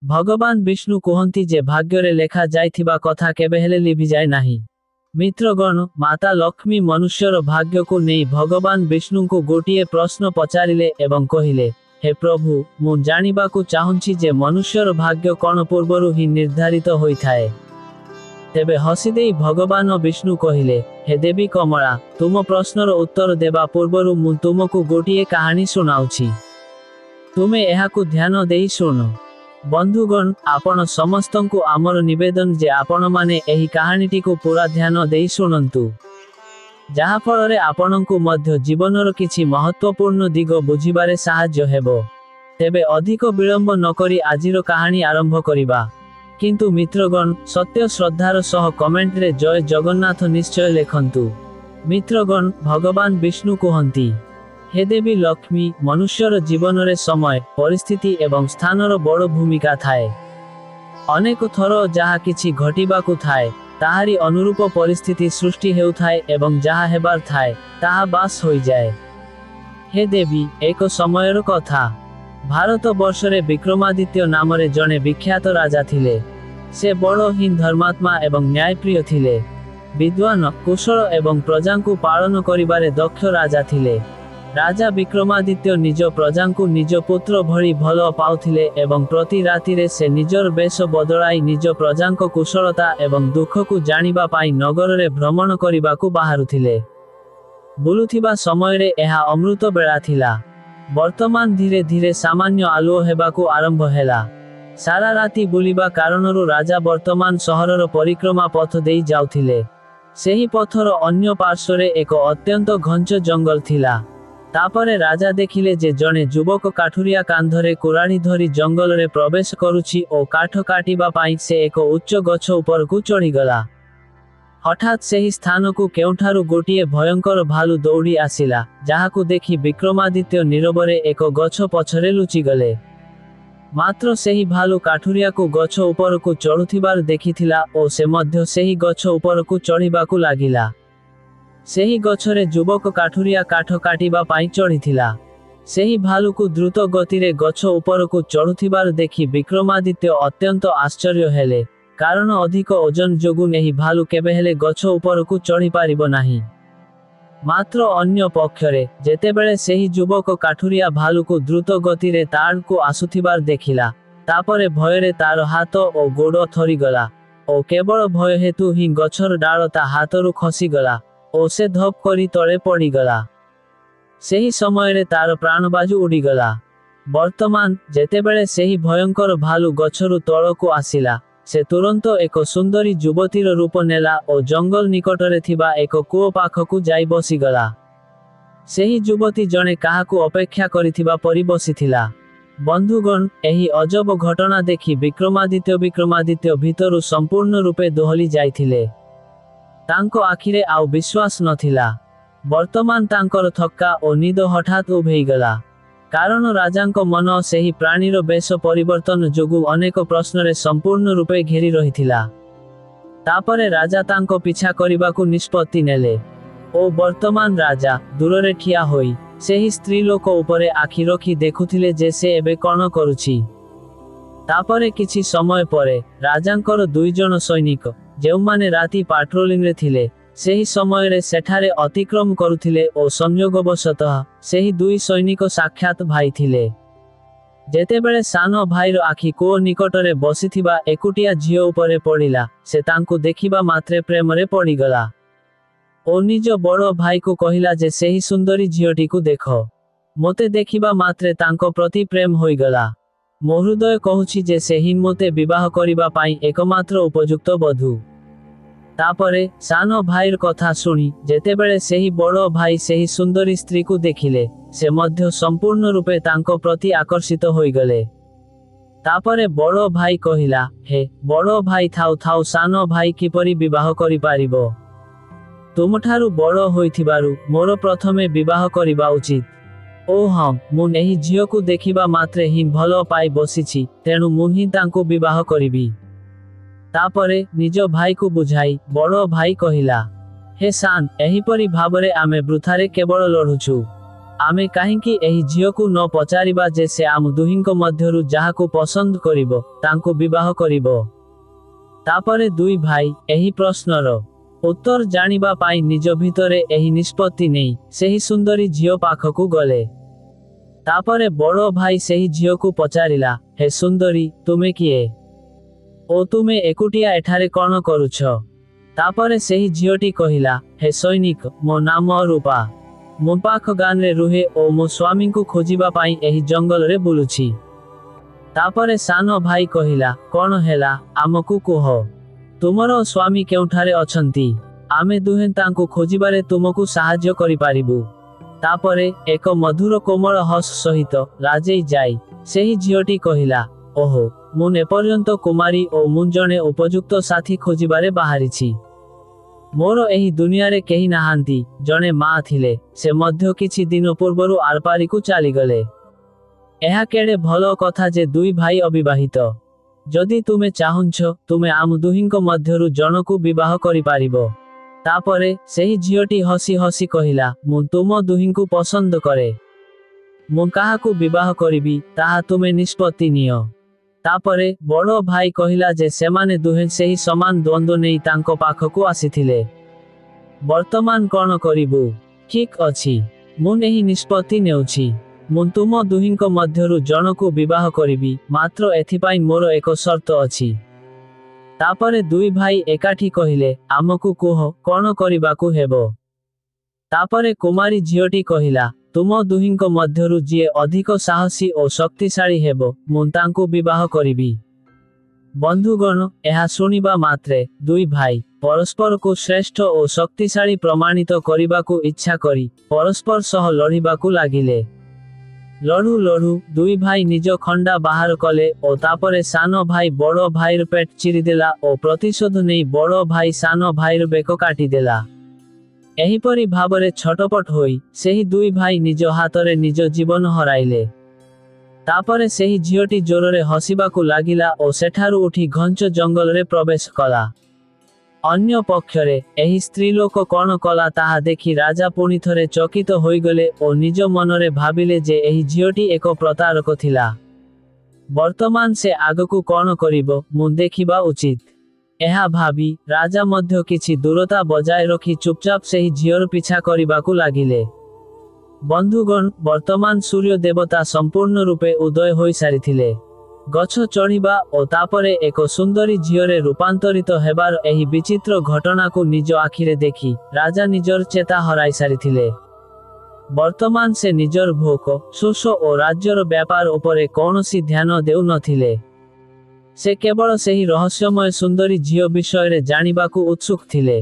भगवान विष्णु कहती जे भाग्य लेखा जाइथिबा कथा केबे हेले लिभि जाए नाही। मित्रगण, माता लक्ष्मी मनुष्यर भाग्य को नहीं भगवान विष्णु को गोटिए प्रश्न पचारिले एवं कहिले, हे प्रभु, मु जानिबाकु चाहुंची जे मनुष्यर भाग्य कौन पूर्वरु ही निर्धारित होइथाए। तेबे हसीदेई भगवान विष्णु कहिले, हे देवी कमला, तुम प्रश्नर उत्तर देबा पूर्वरु मु तुमको गोटिए कहानी सुनाउछि। तुमे एहाकु ध्यान देई सुनो। बंधुगण, आपण समस्तंकु आमर निवेदन जे आपण माने एही कहानीटी को पूरा ध्यान देई सुनंतु, जहा फलरे आपणंकु मध्य जीवनर किछि महत्वपूर्ण दिग बुझिबारे साहाय्य हेबो। तेबे अधिक विलंब नकरी आजिर कहानी आरंभ करिबा। किंतु मित्रगण, सत्य श्रद्धार सह कमेंट रे जय जगन्नाथ निश्चय लेखंतु। मित्रगण, भगवान विष्णु कहंती, हे देवी लक्ष्मी, मनुष्यर जीवन रे समय, परिस्थिति एवं स्थानर बड़ भूमिका थाए। अनेक थर जहा किछि घटिबाकु थाए, ताहारी अनुरूप परिस्थिति सृष्टि हेउथाए एवं जहा हेबार थाए, ताहा बास होई जाए। हे देवी, एक समयर कथा। भारत वर्षरे विक्रमादित्य नामरे जने विख्यात राजा थिले। से बड़ ही धर्मात्मा एवं न्यायप्रिय थिले। विद्वान, कुशल एवं प्रजांकु पालन करिबारे दक्ष राजा थिले। राजा विक्रमादित्य निज प्रजांकु निज पुत्र भली भल पाउथिले एवं प्रति रातिरे से निजर बेश बदलाई निज प्रजांक कुशलता एवं दुख को जानिबा पाई नगर रे भ्रमण करिबाकु बाहारुथिले। बुलुथिबा समयरे एहा अमृत बेला थिला। वर्तमान धीरे धीरे सामान्य आलुओ हेबाकु आरंभ हेला। सारा राति बुलिबा कारणरु राजा वर्तमान सहरर परिक्रमा पथ देई जाउथिले। सेही पथर अन्य पार्श्वरे एक अत्यंत घंच जंगल थिला। तापरे राजा देखिले जे जने युवक काठुरिया कांधरे कुराणी धरी जंगल रे प्रवेश करुछि ओ काठ काटिबा पाई से एक उच्च गछ ऊपर को चढ़ी गला। हठात सेही स्थान को केउठारु गोटिए भयंकर भालू दौड़ी आसिला, जाहाकु देखि विक्रमादित्य नीरवरे एक गछ पछरे लुचि गले। मात्र सेही भालू काठुरिया को गछ ऊपर को चढ़ुथिबार देखिथिला ओ से मध्य सेही गछ ऊपर को चढ़िबाकु लागिला। सेही गछरे युवक काठुरिया काठ काटिबा पाई चढ़िथिला। सेही भालू को द्रुत गतिरे गछ ऊपर को चढ़ुथिबार देखि विक्रमादित्य अत्यंत आश्चर्य हेले, कारण अधिक ओजन जोगु एही भालू केबे हेले गछ ऊपर को चढ़ी पारिबो नाही। मात्र अन्य पक्षरे जेतेबेले सेही युवक काठुरिया भालू को द्रुत गतिरे ताड़ को आसुथिबार देखिला, तापरे भयरे तार हाथ ओ गोड़ थरी गला ओ केवल भय हेतु ही गछर डाल ता हाथरु खसी गला ओ से धप करी तले पड़ी गला। सेही समयरे तार प्राणबाजु उड़ी गला। वर्तमान जेतेबेले सेही भयंकर भालू गछरु तळकु आसिला, से तुरंत एक सुंदरी युवतीर रूप नेला ओ जंगल निकटरे थिबा एक कूओ पाखकु जाई बसिगला। सेही युवती जने काहाकु अपेक्षा करिथिबा परि बसिथिला। बंधुगण, एही अजब घटना देखि विक्रमादित्य भितरु संपूर्ण रूपे दोहली जाइथिले। तांको आखिरे आउ विश्वास नथिला। वर्तमान तांकर थक्का ओ निद हठात उभेई गला, कारण राजांको मन सेही प्राणीर बेश परिवर्तन जोगु अनेक प्रश्नरे संपूर्ण रूपे घेरी रहिथिला। तापरे राजा तांको पिछा करिबाकु निष्पत्ति नेले। ओ वर्तमान राजा दूररे ठिया होई सेही स्त्री लोक उपरे आखि रखी देखुथिले जे से एबे कोन करूछि। तापरे किछि समय परे राजांकर दुई जन सैनिक जेउमाने राति पाट्रोलिंग रे थिले, सेही समय रे सेठारे अतिक्रम करुथिले ओ संयोगवशतः सेही दुई सैनिक साक्षात भाई थिले। जेतेबेले सानो भाईर आखि को निकटरे बसिथिबा एकुटिया झियो उपरे पड़िला, से तांकु देखिबा मात्रे प्रेमरे पड़िगला। ओ निज बड़ भाई को कहिला जे सेही सुंदरी झियोटी को देखो। मोते देखिबा मात्रे तांको प्रति प्रेम होइगला। मो हृदय कहूछि जे सेही मोते विवाह करिबा पाई एकमात्र उपयुक्त बधू। तापरे सानो भाईर कथा सुनी जेतेबेले सेही बड़ भाई सेही सुंदरी स्त्री को देखिले, से मध्य संपूर्ण रूपे तांको प्रति आकर्षित होइगले। तापरे बड़ भाई कहिला, हे बड़ भाई थाउ थाउ सानो भाई किपरि विवाह करि पारिबो? तुमठारु बड़ होइथिबारु मोर प्रथमे विवाह करिबा उचित। ओ हाँ, मु एही झियो को देखिबा मात्रे ही भल पाई बसिछि, तेणु मु ही तांको विवाह करिबी। तापरे निज भाई को बुझाई बड़ भाई कहिला, हे सान, एहीपरि भाबरे आमे वृथारे केवल लढुछु। आमे काहींकी एही झियोकु न पचारिबा जे से आम दुहिंक मध्यरु जाहाकु पसंद करिबो तांको विवाह करिबो। तापरे दुई भाई एही प्रश्नर उत्तर जानिबा पाई निज भितरे एही निष्पत्ति नेई सेही सुंदरी झियो पाखकु गले। तापरे बड़ो भाई सेही झियोकु पचारिला, हे सुंदरी तुमे किए ओ तुमे एकुटिया एठारे कौन करुछ? तापरे सेही झियोटी कहिला, हे सैनिक मो नाम रूपा, मो पाख गानरे रुहे ओ मो स्वामी को खोजिबा पाई एही जंगल रे बुलुछि। तापरे सानो भाई कहिला, कौन हेला आमकु कुह, तुमरो स्वामी केउठारे अछंती, आमे दुहे तांको खोजिबारे तुमकु साहाय्य करि पारिबु। तापरे एक मधुर कोमल हस सहित राजेई जाई सेही झियोटी कहिला, ओहो मुन एपर्यंत कुमारी ओ मुन जणे उपयुक्त साथी खोजिबारे बाहारिछि। मोर एही दुनियारे केही नाहांती, जणे मा थिले से मध्य किछि दिन पूर्वरु आरपारिकु चाली गले। एहा केडे भलो कथा जे दुई भाई अविवाहित, जदि तुमे चाहुंछ तुमे आम दुहिंक मध्यरु जनकु विवाह करि पारिबो। तापरे सेही झियोटी हसी हसी कहिला, मु तुम दुहिंकु पसंद करे, मु काहाकु विवाह करिबी ताहा तुमे निष्पत्ति नियो। तापरे बड़ो भाई कहिला जे सेमाने दुहे सेही समान द्वंद्व नेई तांको पाखकु आसिथिले। वर्तमान कोन करिबु? ठीक अछि, मु एही निष्पत्ति नेउछि, मु तुम दुहिंक मध्यरु जनकु विवाह करिबी, मात्र एथिपाई मोर एक शर्त अछि। तापरे दुई भाई एकाठी कहिले, आमकु कुह कौन करिबाकु हेबो। तापरे कुमारी झियोटी कहिला, तुम दुहिंक मध्यरु जिए अधिक साहसी और शक्तिशाली हेबो मु तांको विवाह करिबी। बंधुगण एहा सुनिबा मात्रे दुई भाई परस्पर को श्रेष्ठ और शक्तिशाली प्रमाणित करिबाकु इच्छा करी परस्पर सह लड़िबाकु लागिले। लड़ू लड़ू दुई भाई निज खंडा बाहर कले और तापरे सानो भाई बड़ो भाईर पेट चिरीदेला और प्रतिशोध नहीं बड़ो भाई सानो भाईर बेक काटिदेला। एहीपरि भावरे छटपट होई सेही दुई भाई निज हातरे निज जीवन हराइले। तापरे सेही झियोटी जोररे हसिबाकु लागिला और सेठारु उठी घंच जंगल रे प्रवेश कला। अन्य पक्षरे एही स्त्री लोक कौन कला ताहा देखी राजा पुणी थरे चकित होइगले और निज मनरे भाबिले जे एही झियोटी एक प्रतारक थिला। वर्तमान से आगकु कौन करिबो मु देखिबा उचित। एहा भाबी राजा मध्य किछि दूरता बजाय रखी चुपचाप सेही झियोर पीछा करिबाकु लागिले। बंधुगण वर्तमान सूर्य देवता संपूर्ण रूपे उदय होई सारिथिले। गछ चढ़िबा और तापरे एक सुंदरी झियोरे रूपांतरित हेबार एही विचित्र घटना को निज आखिरे देखी राजा निजर चेता हराई सारिथिले। वर्तमान से निजर भोक शोष और राज्यर व्यापार उपरे कौनसी ध्यान देउ नथिले। से केवल सेही रहस्यमय सुंदरी झियो विषय रे जानिबाकु उत्सुक थिले।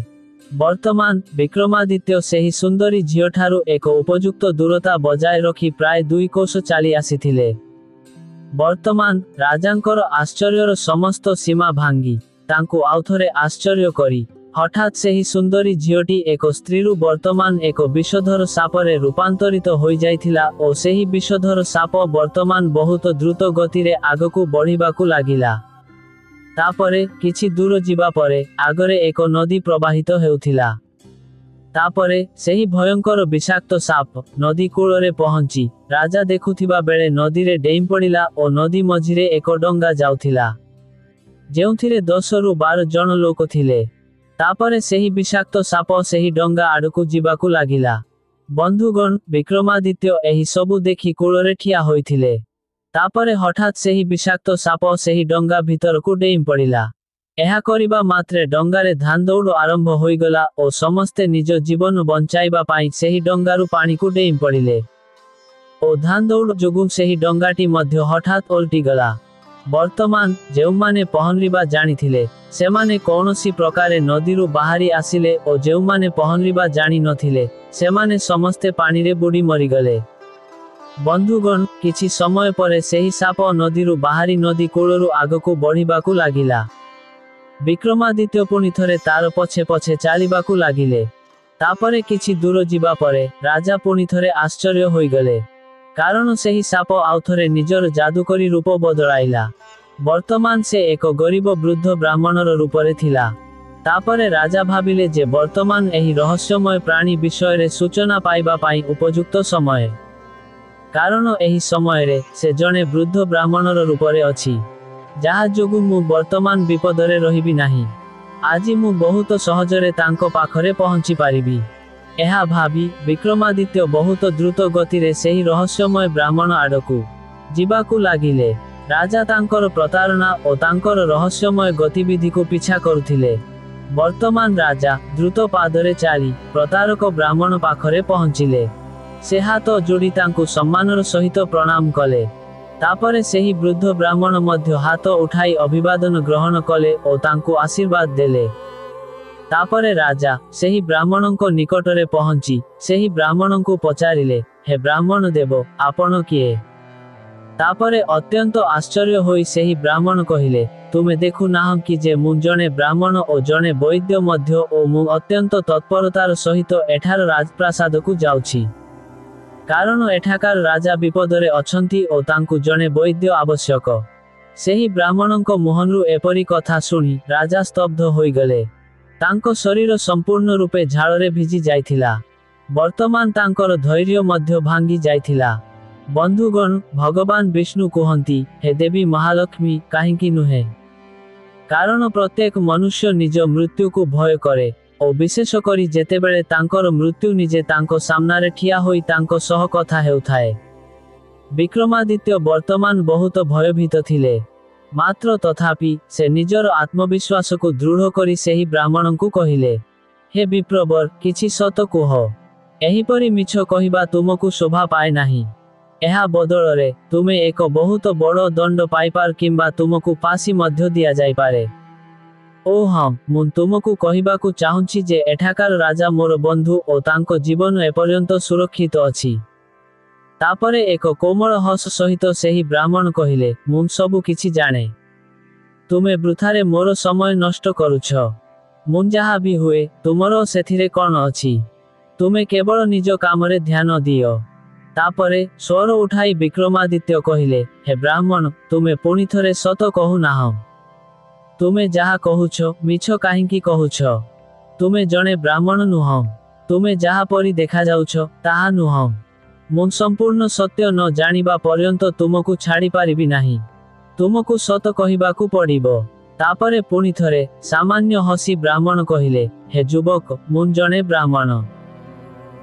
वर्तमान विक्रमादित्य सेही सुंदरी झियोठारु एक उपयुक्त दूरता बजाय रखी प्राय 2 कोश चाली आसिथिले। वर्तमान राजांकर आश्चर्यर समस्त सीमा भांगी तांको आउथरे आश्चर्य करी हठात सेही सुंदरी झियोटी एक स्त्रीरु वर्तमान एक विषधर सापरे रूपांतरित होई जाइथिला और सेही विषधर साप वर्तमान बहुत द्रुत गति रे आगकु बढ़िबाकु लागिला। तापरे किछि दूर जिबा परे आगरे एक नदी प्रवाहित हेउथिला। तापरे सेही भयंकर विषाक्त साप नदी कूଳରେ पहुंची राजा देखुथिबा बेले नदी रे डेई पड़िला और नदी मझिरे एक डंगा जाउथिला जेउथिरे 10 रु 12 जन लोक थिले। तापरे सेही विषाक्त साप सेही डंगा आडकु जिबाकु लागिला। बंधुगण विक्रमादित्य एही सबु देखि कूଳରେ ठिया होइथिले। तापरे हठात सेही विषाक्त साप सेही डंगा भितरकु डेई पड़िला। एहा करिबा मात्रे डंगारे धान दौड़ आरंभ होइगला और समस्ते निज जीवन बंचाइबा पाई सेही डंगारु पानीकु डेई पड़िले और धान दौड़ जोगु सेही डंगाटी मध्य हठात ओल्टी गला। वर्तमान जेउमाने पहनरिबा जानिथिले सेमाने कौनसी प्रकारे नदीरु बाहरी आसिले और जेउमाने पहनरिबा जानि नथिले सेमाने समस्ते पानी रे बुडी मरिगले। बंधुगण किछि समय परे सेही साप नदीरु बाहरी नदी कूळरु आगकु बढ़िबाकु लागिला। विक्रमादित्य पुणी थरे तार पछे पछे चालिबाकु लागिले। तापरे किछि दूर जिबा परे राजा पुणी थरे आश्चर्य होइगले कारण सेही साप आउथरे निजर जादुकरी रूप बदलाइला। वर्तमान से एक गरीब वृद्ध ब्राह्मणर रूपरे थिला। तापरे राजा भाबिले जे वर्तमान एही रहस्यमय प्राणी विषय रे सूचना पाइबा पाई उपयुक्त समय। କାରଣ ଏହି ସମୟରେ ସେ ଜଣେ ବୃଦ୍ଧ ବ୍ରାହ୍ମଣର ରୂପରେ ଅଛି, ଯାହା ଯୋଗୁଁ ମୁଁ ବର୍ତ୍ତମାନ ବିପଦରେ ରହିବି ନାହିଁ। ଆଜି ମୁଁ ବହୁତ ସହଜରେ ତାଙ୍କ ପାଖରେ ପହଞ୍ଚି ପାରିବି। ଏହା ଭାବି ବିକ୍ରମାଦିତ୍ୟ ବହୁତ ଦ୍ରୁତ ଗତିରେ ସେହି ରହସ୍ୟମୟ ବ୍ରାହ୍ମଣ ଆଡ଼କୁ ଯିବାକୁ ଲାଗିଲେ। ରାଜା ତାଙ୍କର ପ୍ରତାରଣା ଓ ତାଙ୍କର ରହସ୍ୟମୟ ଗତିବିଧିକୁ ପିଛା କରୁଥିଲେ। ବର୍ତ୍ତମାନ ରାଜା ଦ୍ରୁତ ପାଦରେ ଚାଲି ପ୍ରତାରକ ବ୍ରାହ୍ମଣ ପାଖରେ ପହଞ୍ଚିଲେ। ସେ ହାତ ଯୋଡ଼ି ତାଙ୍କୁ ସମ୍ମାନର ସହିତ ପ୍ରଣାମ କଲେ। ତାପରେ ସେହି ବୃଦ୍ଧ ବ୍ରାହ୍ମଣ ମଧ୍ୟ ହାତ ଉଠାଇ ଅଭିବାଦନ ଗ୍ରହଣ କଲେ ଓ ତାଙ୍କୁ ଆଶୀର୍ବାଦ ଦେଲେ। ତାପରେ ରାଜା ସେହି ବ୍ରାହ୍ମଣଙ୍କ ନିକଟରେ ପହଞ୍ଚି ସେହି ବ୍ରାହ୍ମଣଙ୍କୁ ପଚାରିଲେ, ହେ ବ୍ରାହ୍ମଣ ଦେବ, ଆପଣ କିଏ? ତାପରେ ଅତ୍ୟନ୍ତ ଆଶ୍ଚର୍ଯ୍ୟ ହୋଇ ସେହି ବ୍ରାହ୍ମଣ କହିଲେ, ତୁମେ ଦେଖୁ ନାହଁ କି ଯେ ମୁଁ ଜଣେ ବ୍ରାହ୍ମଣ ଓ ଜଣେ ବୈଦ୍ୟ ମଧ୍ୟ, ଓ ମୁଁ ଅତ୍ୟନ୍ତ ତତ୍ପରତାର ସହିତ ଏଠାର ରାଜପ୍ରାସାଦକୁ ଯାଉଛି। କାରଣ ଏଠାକାର ରାଜା ବିପଦରେ ଅଛନ୍ତି ଓ ତାଙ୍କୁ ଜଣେ ବୈଦ୍ୟ ଆବଶ୍ୟକ। ସେହି ବ୍ରାହ୍ମଣଙ୍କ ମୁହଁରୁ ଏପରି କଥା ଶୁଣି ରାଜା ସ୍ତବ୍ଧ ହୋଇଗଲେ। ତାଙ୍କ ଶରୀର ସମ୍ପୂର୍ଣ୍ଣ ରୂପେ ଝାଳରେ ଭିଜି ଯାଇଥିଲା। ବର୍ତ୍ତମାନ ତାଙ୍କର ଧୈର୍ଯ୍ୟ ମଧ୍ୟ ଭାଙ୍ଗି ଯାଇଥିଲା। ବନ୍ଧୁଗଣ, ଭଗବାନ ବିଷ୍ଣୁ କୁହନ୍ତି, ହେ ଦେବୀ ମହାଲକ୍ଷ୍ମୀ, କାହିଁକି ନୁହେଁ? କାରଣ ପ୍ରତ୍ୟେକ ମନୁଷ୍ୟ ନିଜ ମୃତ୍ୟୁକୁ ଭୟ କରେ, ଓ ବିଶେଷ କରି ଯେତେବେଳେ ତାଙ୍କର ମୃତ୍ୟୁ ନିଜେ ତାଙ୍କ ସାମ୍ନାରେ ଠିଆ ହୋଇ ତାଙ୍କ ସହ କଥା ହେଉଥାଏ। ବିକ୍ରମାଦିତ୍ୟ ବର୍ତ୍ତମାନ ବହୁତ ଭୟଭୀତ ଥିଲେ। ମାତ୍ର ତଥାପି ସେ ନିଜର ଆତ୍ମବିଶ୍ୱାସକୁ ଦୃଢ଼ କରି ସେହି ବ୍ରାହ୍ମଣଙ୍କୁ କହିଲେ, ହେ ବିପ୍ରବର, କିଛି ସତ କୁହ। ଏହିପରି ମିଛ କହିବା ତୁମକୁ ଶୋଭା ପାଏ ନାହିଁ। ଏହା ବଦଳରେ ତୁମେ ଏକ ବହୁତ ବଡ଼ ଦଣ୍ଡ ପାଇପାର କିମ୍ବା ତୁମକୁ ଫାଶୀ ମଧ୍ୟ ଦିଆଯାଇପାରେ। ଓ ହଁ, ମୁଁ ତୁମକୁ କହିବାକୁ ଚାହୁଁଛି ଯେ ଏଠାକାର ରାଜା ମୋର ବନ୍ଧୁ ଓ ତାଙ୍କ ଜୀବନ ଏପର୍ଯ୍ୟନ୍ତ ସୁରକ୍ଷିତ ଅଛି। ତାପରେ ଏକ କୋମଳ ହସ ସହିତ ସେହି ବ୍ରାହ୍ମଣ କହିଲେ, ମୁଁ ସବୁ କିଛି ଜାଣେ। ତୁମେ ବୃଥାରେ ମୋର ସମୟ ନଷ୍ଟ କରୁଛ। ମୁଁ ଯାହା ବି ହୁଏ, ତୁମର ସେଥିରେ କ'ଣ ଅଛି? ତୁମେ କେବଳ ନିଜ କାମରେ ଧ୍ୟାନ ଦିଅ। ତାପରେ ସ୍ୱର ଉଠାଇ ବିକ୍ରମାଦିତ୍ୟ କହିଲେ, ହେ ବ୍ରାହ୍ମଣ, ତୁମେ ପୁଣିଥରେ ସତ କହୁନାହଁ। ତୁମେ ଯାହା କହୁଛ, ମିଛ କାହିଁକି କହୁଛ? ତୁମେ ଜଣେ ବ୍ରାହ୍ମଣ ନୁହଁ। ତୁମେ ଯାହା ପରି ଦେଖାଯାଉଛ, ତାହା ନୁହଁ। ମୁଁ ସମ୍ପୂର୍ଣ୍ଣ ସତ୍ୟ ନ ଜାଣିବା ପର୍ଯ୍ୟନ୍ତ ତୁମକୁ ଛାଡ଼ି ପାରିବି ନାହିଁ। ତୁମକୁ ସତ କହିବାକୁ ପଡ଼ିବ। ତାପରେ ପୁଣିଥରେ ସାମାନ୍ୟ ହସି ବ୍ରାହ୍ମଣ କହିଲେ, ହେ ଯୁବକ, ମୁଁ ଜଣେ ବ୍ରାହ୍ମଣ।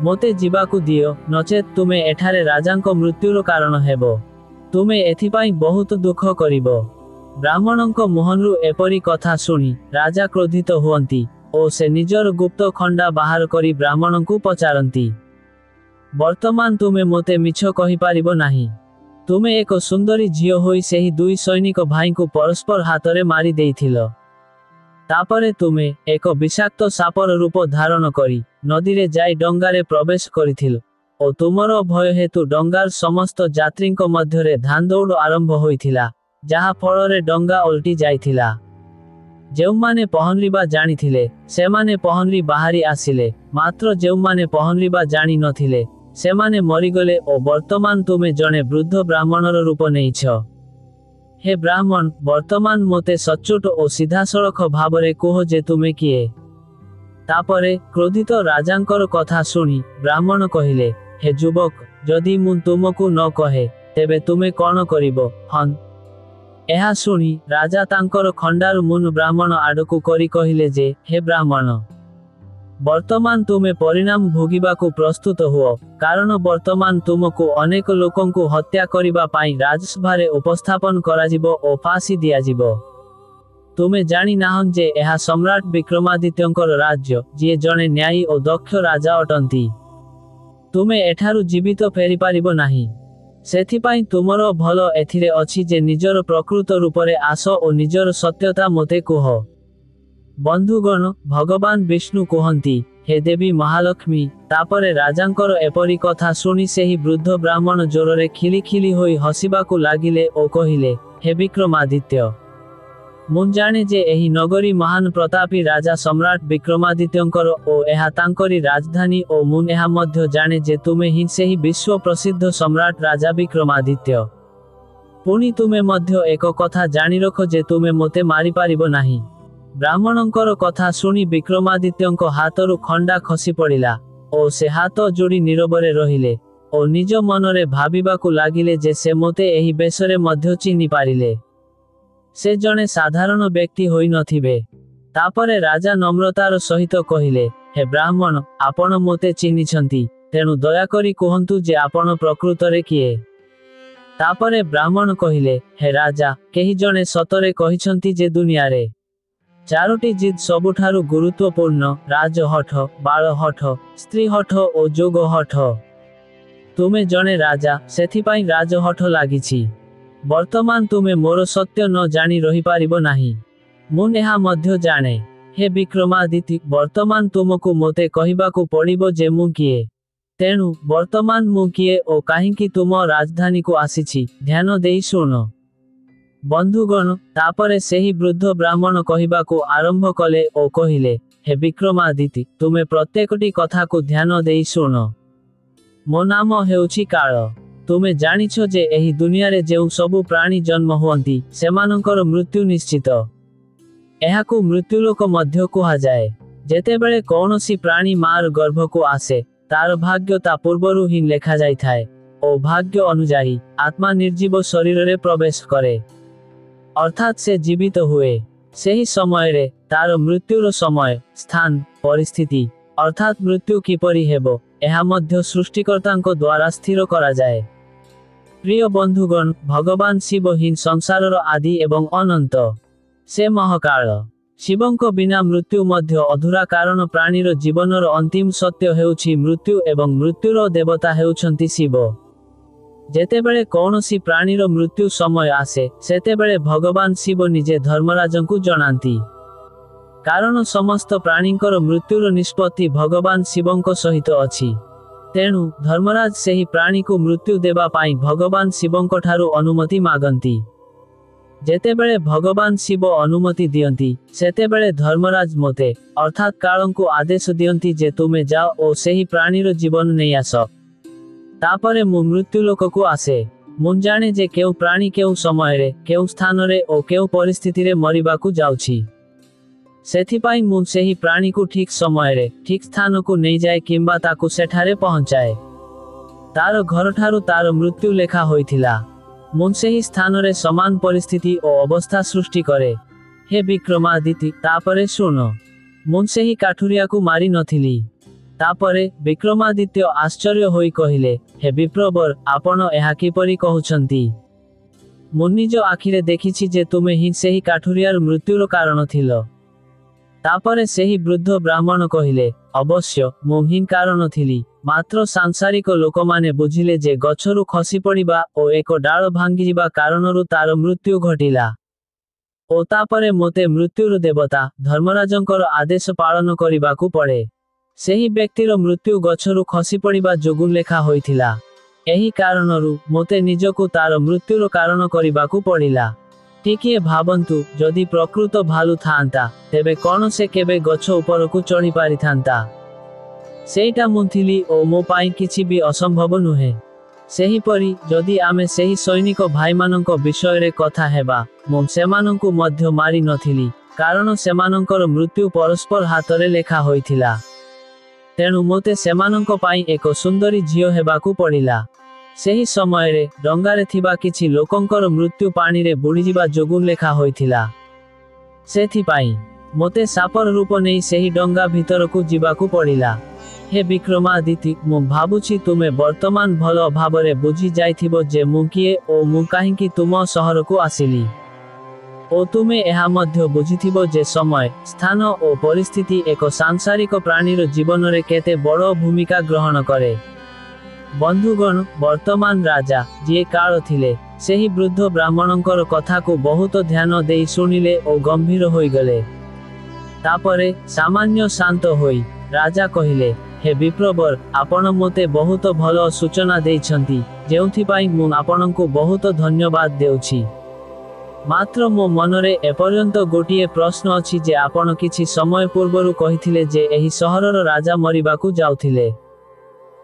ମୋତେ ଯିବାକୁ ଦିଅ, ନଚେତ୍ ତୁମେ ଏଠାରେ ରାଜାଙ୍କ ମୃତ୍ୟୁର କାରଣ ହେବ। ତୁମେ ଏଥିପାଇଁ ବହୁତ ଦୁଃଖ କରିବ। ବ୍ରାହ୍ମଣଙ୍କ ମୁହଁରୁ ଏପରି କଥା ଶୁଣି ରାଜା କ୍ରୋଧିତ ହୁଅନ୍ତି ଓ ସେ ନିଜର ଗୁପ୍ତ ଖଣ୍ଡା ବାହାର କରି ବ୍ରାହ୍ମଣଙ୍କୁ ପଚାରନ୍ତି, ବର୍ତ୍ତମାନ ତୁମେ ମୋତେ ମିଛ କହିପାରିବ ନାହିଁ। ତୁମେ ଏକ ସୁନ୍ଦରୀ ଝିଅ ହୋଇ ସେହି ଦୁଇ ସୈନିକ ଭାଇଙ୍କୁ ପରସ୍ପର ହାତରେ ମାରି ଦେଇଥିଲ। ତାପରେ ତୁମେ ଏକ ବିଷାକ୍ତ ସାପର ରୂପ ଧାରଣ କରି ନଦୀରେ ଯାଇ ଡଙ୍ଗାରେ ପ୍ରବେଶ କରିଥିଲ ଓ ତୁମର ଭୟ ହେତୁ ଡଙ୍ଗାର ସମସ୍ତ ଯାତ୍ରୀଙ୍କ ମଧ୍ୟରେ ଧାନ୍ଦୌଡ଼ ଆରମ୍ଭ ହୋଇଥିଲା, ଯାହା ଫଳରେ ଡଙ୍ଗା ଓଲଟି ଯାଇଥିଲା। ଯେଉଁମାନେ ପହଁରିବା ଜାଣିଥିଲେ ସେମାନେ ପହଁରି ବାହାରି ଆସିଲେ, ମାତ୍ର ଯେଉଁମାନେ ପହଁରିବା ଜାଣି ନଥିଲେ ସେମାନେ ମରିଗଲେ ଓ ବର୍ତ୍ତମାନ ତୁମେ ଜଣେ ବୃଦ୍ଧ ବ୍ରାହ୍ମଣର ରୂପ ନେଇଛ। ହେ ବ୍ରାହ୍ମଣ, ବର୍ତ୍ତମାନ ମୋତେ ସଚ୍ଚୋଟ ଓ ସିଧାସଳଖ ଭାବରେ କୁହ ଯେ ତୁମେ କିଏ? ତାପରେ କ୍ରୋଧିତ ରାଜାଙ୍କର କଥା ଶୁଣି ବ୍ରାହ୍ମଣ କହିଲେ, ହେ ଯୁବକ, ଯଦି ମୁଁ ତୁମକୁ ନ କହେ, ତେବେ ତୁମେ କ'ଣ କରିବ? ହନ୍। ଏହା ଶୁଣି ରାଜା ତାଙ୍କର ଖଣ୍ଡାର ମୁନ ବ୍ରାହ୍ମଣ ଆଡ଼କୁ କରି କହିଲେ ଯେ, ହେ ବ୍ରାହ୍ମଣ, ବର୍ତ୍ତମାନ ତୁମେ ପରିଣାମ ଭୋଗିବାକୁ ପ୍ରସ୍ତୁତ ହୁଅ, କାରଣ ବର୍ତ୍ତମାନ ତୁମକୁ ଅନେକ ଲୋକଙ୍କୁ ହତ୍ୟା କରିବା ପାଇଁ ରାଜସଭାରେ ଉପସ୍ଥାପନ କରାଯିବ ଓ ଫାଶୀ ଦିଆଯିବ। ତୁମେ ଜାଣି ନାହଁ ଯେ ଏହା ସମ୍ରାଟ ବିକ୍ରମାଦିତ୍ୟଙ୍କର ରାଜ୍ୟ, ଯିଏ ଜଣେ ନ୍ୟାୟୀ ଓ ଦକ୍ଷ ରାଜା ଅଟନ୍ତି। ତୁମେ ଏଠାରୁ ଜୀବିତ ଫେରିପାରିବ ନାହିଁ। ସେଥିପାଇଁ ତୁମର ଭଲ ଏଥିରେ ଅଛି ଯେ ନିଜର ପ୍ରକୃତ ରୂପରେ ଆସ ଓ ନିଜର ସତ୍ୟତା ମୋତେ କୁହ। ବନ୍ଧୁଗଣ, ଭଗବାନ ବିଷ୍ଣୁ କୁହନ୍ତି, ହେ ଦେବୀ ମହାଲକ୍ଷ୍ମୀ। ତାପରେ ରାଜାଙ୍କର ଏପରି କଥା ଶୁଣି ସେହି ବୃଦ୍ଧ ବ୍ରାହ୍ମଣ ଜୋରରେ ଖିଲି ଖିଲି ହୋଇ ହସିବାକୁ ଲାଗିଲେ ଓ କହିଲେ, ହେ ବିକ୍ରମାଦିତ୍ୟ, ମୁଁ ଜାଣେ ଯେ ଏହି ନଗରୀ ମହାନ ପ୍ରତାପୀ ରାଜା ସମ୍ରାଟ ବିକ୍ରମାଦିତ୍ୟଙ୍କର ଓ ଏହା ତାଙ୍କରି ରାଜଧାନୀ, ଓ ମୁଁ ଏହା ମଧ୍ୟ ଜାଣେ ଯେ ତୁମେ ହିଁ ସେହି ବିଶ୍ୱ ପ୍ରସିଦ୍ଧ ସମ୍ରାଟ ରାଜା ବିକ୍ରମାଦିତ୍ୟ। ପୁଣି ତୁମେ ମଧ୍ୟ ଏକ କଥା ଜାଣିରଖ ଯେ ତୁମେ ମୋତେ ମାରିପାରିବ ନାହିଁ। ବ୍ରାହ୍ମଣଙ୍କର କଥା ଶୁଣି ବିକ୍ରମାଦିତ୍ୟଙ୍କ ହାତରୁ ଖଣ୍ଡା ଖସି ପଡ଼ିଲା ଓ ସେ ହାତ ଯୋଡ଼ି ନୀରବରେ ରହିଲେ ଓ ଓ ନିଜ ମନରେ ଭାବିବାକୁ ଲାଗିଲେ ଯେ ସେ ମୋତେ ଏହି ବେଶରେ ମଧ୍ୟ ଚିହ୍ନି ପାରିଲେ। ସେ ଜଣେ ସାଧାରଣ ବ୍ୟକ୍ତି ହୋଇନଥିବେ। ତାପରେ ରାଜା ନମ୍ରତାର ସହିତ କହିଲେ, ହେ ବ୍ରାହ୍ମଣ, ଆପଣ ମୋତେ ଚିହ୍ନିଛନ୍ତି, ତେଣୁ ଦୟାକରି କୁହନ୍ତୁ ଯେ ଆପଣ ପ୍ରକୃତରେ କିଏ। ତାପରେ ବ୍ରାହ୍ମଣ କହିଲେ, ହେ ରାଜା, କେହି ଜଣେ ସତରେ କହିଛନ୍ତି ଯେ ଦୁନିଆରେ ଚାରୋଟି ଜିଦ୍ ସବୁଠାରୁ ଗୁରୁତ୍ୱପୂର୍ଣ୍ଣ: ରାଜ ହଠ, ବାଳ ହଠ, ସ୍ତ୍ରୀ ହଠ ଓ ଯୋଗ ହଠ। ତୁମେ ଜଣେ ରାଜା, ସେଥିପାଇଁ ରାଜହଠ ଲାଗିଛି। ବର୍ତ୍ତମାନ ତୁମେ ମୋର ସତ୍ୟ ନ ଜାଣି ରହିପାରିବ ନାହିଁ। ମୁଁ ଏହା ମଧ୍ୟ ଜାଣେ। ହେ ବିକ୍ରମାଦିତ୍ୟ, ବର୍ତ୍ତମାନ ତୁମକୁ ମୋତେ କହିବାକୁ ପଡ଼ିବ ଯେ ମୁଁ କିଏ। ତେଣୁ ବର୍ତ୍ତମାନ ମୁଁ କିଏ ଓ କାହିଁକି ତୁମ ରାଜଧାନୀକୁ ଆସିଛି, ଧ୍ୟାନ ଦେଇ ଶୁଣ। ବନ୍ଧୁଗଣ, ତାପରେ ସେହି ବୃଦ୍ଧ ବ୍ରାହ୍ମଣ କହିବାକୁ ଆରମ୍ଭ କଲେ ଓ କହିଲେ, ହେ ବିକ୍ରମାଦିତ୍ୟ, ତୁମେ ପ୍ରତ୍ୟେକଟି କଥାକୁ ଧ୍ୟାନ ଦେଇ ଶୁଣ। ମୋ ନାମ ହେଉଛି କାଳ। ତୁମେ ଜାଣିଛ ଯେ ଏହି ଦୁନିଆରେ ଯେଉଁ ସବୁ ପ୍ରାଣୀ ଜନ୍ମ ହୁଅନ୍ତି, ସେମାନଙ୍କର ମୃତ୍ୟୁ ନିଶ୍ଚିତ। ଏହାକୁ ମୃତ୍ୟୁଲୋକ ମଧ୍ୟ କୁହାଯାଏ। ଯେତେବେଳେ କୌଣସି ପ୍ରାଣୀ ମାର ଗର୍ଭକୁ ଆସେ, ତାର ଭାଗ୍ୟ ତା ପୂର୍ବରୁ ହିଁ ଲେଖାଯାଇଥାଏ ଓ ଭାଗ୍ୟ ଅନୁଯାୟୀ ଆତ୍ମା ନିର୍ଜୀବ ଶରୀରରେ ପ୍ରବେଶ କରେ, ଅର୍ଥାତ୍ ସେ ଜୀବିତ ହୁଏ। ସେହି ସମୟରେ ତାର ମୃତ୍ୟୁର ସମୟ, ସ୍ଥାନ, ପରିସ୍ଥିତି, ଅର୍ଥାତ୍ ମୃତ୍ୟୁ କିପରି ହେବ, ଏହା ମଧ୍ୟ ସୃଷ୍ଟିକର୍ତ୍ତାଙ୍କ ଦ୍ୱାରା ସ୍ଥିର କରାଯାଏ। ପ୍ରିୟ ବନ୍ଧୁଗଣ, ଭଗବାନ ଶିବ ହିଁ ସଂସାରର ଆଦି ଏବଂ ଅନନ୍ତ। ସେ ମହାକାଳ। ଶିବଙ୍କ ବିନା ମୃତ୍ୟୁ ମଧ୍ୟ ଅଧୁରା, କାରଣ ପ୍ରାଣୀର ଜୀବନର ଅନ୍ତିମ ସତ୍ୟ ହେଉଛି ମୃତ୍ୟୁ ଏବଂ ମୃତ୍ୟୁର ଦେବତା ହେଉଛନ୍ତି ଶିବ। ଯେତେବେଳେ କୌଣସି ପ୍ରାଣୀର ମୃତ୍ୟୁ ସମୟ ଆସେ, ସେତେବେଳେ ଭଗବାନ ଶିବ ନିଜେ ଧର୍ମରାଜଙ୍କୁ ଜଣାନ୍ତି। କାରଣ ସମସ୍ତ ପ୍ରାଣୀଙ୍କର ମୃତ୍ୟୁର ନିଷ୍ପତ୍ତି ଭଗବାନ ଶିବଙ୍କ ସହିତ ଅଛି। ତେଣୁ ଧର୍ମରାଜ ସେହି ପ୍ରାଣୀକୁ ମୃତ୍ୟୁ ଦେବା ପାଇଁ ଭଗବାନ ଶିବଙ୍କଠାରୁ ଅନୁମତି ମାଗନ୍ତି। ଯେତେବେଳେ ଭଗବାନ ଶିବ ଅନୁମତି ଦିଅନ୍ତି, ସେତେବେଳେ ଧର୍ମରାଜ ମୋତେ, ଅର୍ଥାତ୍ କାଳଙ୍କୁ ଆଦେଶ ଦିଅନ୍ତି ଯେ ତୁମେ ଯାଅ ଓ ସେହି ପ୍ରାଣୀର ଜୀବନ ନେଇ ଆସ। ତାପରେ ମୁଁ ମୃତ୍ୟୁଲୋକକୁ ଆସେ। ମୁଁ ଜାଣେ ଯେ କେଉଁ ପ୍ରାଣୀ କେଉଁ ସମୟରେ, କେଉଁ ସ୍ଥାନରେ ଓ କେଉଁ ପରିସ୍ଥିତିରେ ମରିବାକୁ ଯାଉଛି। ସେଥିପାଇଁ ମୁଁ ସେହି ପ୍ରାଣୀକୁ ଠିକ୍ ସମୟରେ, ଠିକ୍ ସ୍ଥାନକୁ ନେଇଯାଏ କିମ୍ବା ତାକୁ ସେଠାରେ ପହଞ୍ଚାଏ। ତାର ଘରଠାରୁ ତାର ମୃତ୍ୟୁ ଲେଖା ହୋଇଥିଲା। ମୁଁ ସେହି ସ୍ଥାନରେ ସମାନ ପରିସ୍ଥିତି ଓ ଅବସ୍ଥା ସୃଷ୍ଟି କରେ। ହେ ବିକ୍ରମାଦିତ୍ୟ, ତାପରେ ଶୁଣ। ମୁଁ ସେହି କାଠୁରିଆକୁ ମାରି ନଥିଲି। ତାପରେ ବିକ୍ରମାଦିତ୍ୟ ଆଶ୍ଚର୍ଯ୍ୟ ହୋଇ କହିଲେ, ହେ ବିପ୍ରବର, ଆପଣ ଏହା କିପରି କହୁଛନ୍ତି? ମୁଁ ନିଜ ଆଖିରେ ଦେଖିଛି ଯେ ତୁମେ ହିଁ ସେହି କାଠୁରିଆର ମୃତ୍ୟୁର କାରଣ ଥିଲ। ତାପରେ ସେହି ବୃଦ୍ଧ ବ୍ରାହ୍ମଣ କହିଲେ, ଅବଶ୍ୟ ମୁଁ ହିଁ କାରଣ ଥିଲି, ମାତ୍ର ସାଂସାରିକ ଲୋକମାନେ ବୁଝିଲେ ଯେ ଗଛରୁ ଖସିପଡ଼ିବା ଓ ଏକ ଡାଳ ଭାଙ୍ଗିଯିବା କାରଣରୁ ତାର ମୃତ୍ୟୁ ଘଟିଲା। ଓ ତାପରେ ମୋତେ ମୃତ୍ୟୁର ଦେବତା, ଧର୍ମରାଜଙ୍କର ଆଦେଶ ପାଳନ କରିବାକୁ ପଡ଼େ। ସେହି ବ୍ୟକ୍ତିର ମୃତ୍ୟୁ ଗଛରୁ ଖସିପଡ଼ିବା ଯୋଗୁଁ ଲେଖା ହୋଇଥିଲା। ଏହି କାରଣରୁ ମୋତେ ନିଜକୁ ତାର ମୃତ୍ୟୁର କାରଣ କରିବାକୁ ପଡ଼ିଲା। ଟିକିଏ ଭାବନ୍ତୁ, ଯଦି ପ୍ରକୃତ ଭାଲୁ ଥାଆନ୍ତା, ତେବେ କ'ଣ ସେ କେବେ ଗଛ ଉପରକୁ ଚଢ଼ି ପାରିଥାନ୍ତା? ସେଇଟା ମୁଁ ଥିଲି ଓ ମୋ ପାଇଁ କିଛି ବି ଅସମ୍ଭବ ନୁହେଁ। ସେହିପରି ଯଦି ଆମେ ସେହି ସୈନିକ ଭାଇମାନଙ୍କ ବିଷୟରେ କଥା ହେବା, ମୁଁ ସେମାନଙ୍କୁ ମଧ୍ୟ ମାରି ନଥିଲି, କାରଣ ସେମାନଙ୍କର ମୃତ୍ୟୁ ପରସ୍ପର ହାତରେ ଲେଖା ହୋଇଥିଲା। ତେଣୁ ମୋତେ ସେମାନଙ୍କ ପାଇଁ ଏକ ସୁନ୍ଦରୀ ଝିଅ ହେବାକୁ ପଡ଼ିଲା। ସେହି ସମୟରେ ଡଙ୍ଗାରେ ଥିବା କିଛି ଲୋକଙ୍କର ମୃତ୍ୟୁ ପାଣିରେ ବୁଡ଼ିଯିବା ଯୋଗୁଁ ଲେଖା ହୋଇଥିଲା। ସେଥିପାଇଁ ମୋତେ ସାପର ରୂପ ନେଇ ସେହି ଡଙ୍ଗା ଭିତରକୁ ଯିବାକୁ ପଡ଼ିଲା। ହେ ବିକ୍ରମାଦିତ୍ୟ, ମୁଁ ଭାବୁଛି ତୁମେ ବର୍ତ୍ତମାନ ଭଲ ଭାବରେ ବୁଝି ଯାଇଥିବ ଯେ ମୁଁ କିଏ ଓ ମୁଁ କାହିଁକି ତୁମ ସହରକୁ ଆସିଲି। ଓ ତୁମେ ଏହା ମଧ୍ୟ ବୁଝିଥିବ ଯେ ସମୟ, ସ୍ଥାନ ଓ ପରିସ୍ଥିତି ଏକ ସାଂସାରିକ ପ୍ରାଣୀର ଜୀବନରେ କେତେ ବଡ଼ ଭୂମିକା ଗ୍ରହଣ କରେ। ବନ୍ଧୁଗଣ, ବର୍ତ୍ତମାନ ରାଜା, ଯିଏ କାଳ ଥିଲେ, ସେହି ବୃଦ୍ଧ ବ୍ରାହ୍ମଣଙ୍କର କଥାକୁ ବହୁତ ଧ୍ୟାନ ଦେଇ ଶୁଣିଲେ ଓ ଗମ୍ଭୀର ହୋଇଗଲେ। ତାପରେ ସାମାନ୍ୟ ଶାନ୍ତ ହୋଇ ରାଜା କହିଲେ, ହେ ବିପ୍ରବର, ଆପଣ ମୋତେ ବହୁତ ଭଲ ସୂଚନା ଦେଇଛନ୍ତି, ଯେଉଁଥିପାଇଁ ମୁଁ ଆପଣଙ୍କୁ ବହୁତ ଧନ୍ୟବାଦ ଦେଉଛି। ମାତ୍ର ମୋ ମନରେ ଏପର୍ଯ୍ୟନ୍ତ ଗୋଟିଏ ପ୍ରଶ୍ନ ଅଛି ଯେ ଆପଣ କିଛି ସମୟ ପୂର୍ବରୁ କହିଥିଲେ ଯେ ଏହି ସହରର ରାଜା ମରିବାକୁ ଯାଉଥିଲେ।